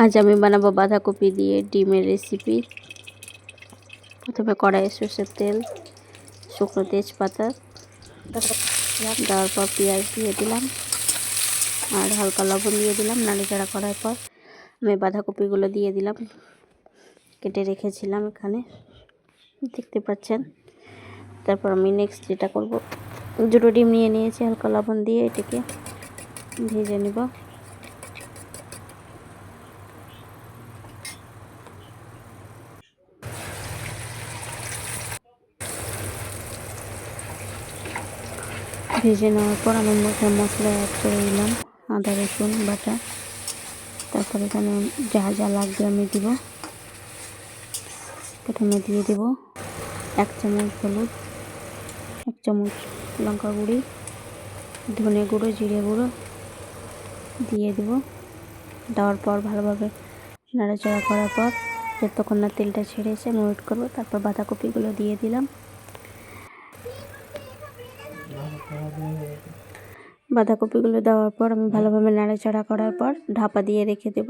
আজ আমি বানাবো বাঁধাকপি দিয়ে ডিমের রেসিপি। প্রথমে কড়াইয়ে সরষের তেল, শুকনো তেজপাতা দেওয়ার পর পেঁয়াজ দিয়ে দিলাম আর হালকা লবণ দিয়ে দিলাম। নাড়াচাড়া করার পর আমি বাঁধাকপিগুলো দিয়ে দিলাম, কেটে রেখেছিলাম এখানে দেখতে পাচ্ছেন। তারপর আমি নেক্সট যেটা করব, দুটো ডিম নিয়ে নিয়েছি, হালকা লবণ দিয়ে এটাকে ভেজে নেব। ভেজে নেওয়ার পর আমি মশলা অ্যাড করে দিলাম, আদা রসুন বাটা। তারপর এখানে যা যা লাগবে আমি দিব। প্রথমে দিয়ে দেব 1 চামচ হলুদ, 1 চামচ লঙ্কা গুঁড়ি, ধনে গুঁড়ো, জিরে গুঁড়ো দিয়ে দেব। দেওয়ার পর ভালোভাবে নাড়াচাড়া করার পর যতক্ষণ না তেলটা ছেড়েছে আমি ওয়েট করবো। তারপর বাঁধাকপিগুলো দিয়ে দিলাম। বাঁধাকপিগুলো দেওয়ার পর আমি ভালোভাবে নাড়াচাড়া করার পর ঢাপা দিয়ে রেখে দেব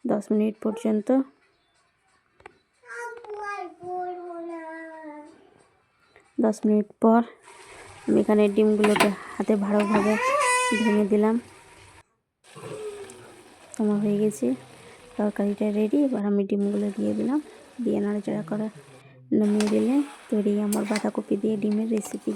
10 মিনিট পর্যন্ত। 10 মিনিট পর আমি এখানে ডিমগুলোকে হাতে ভালোভাবে ভেঙে দিলাম। আমার হয়ে গেছে, তরকারিটা রেডি। এবার আমি ডিমগুলো দিয়ে দিলাম, দিয়ে নাড়াচাড়া করে নামিয়ে দিলে তৈরি আমার বাঁধাকপি দিয়ে ডিমের রেসিপি।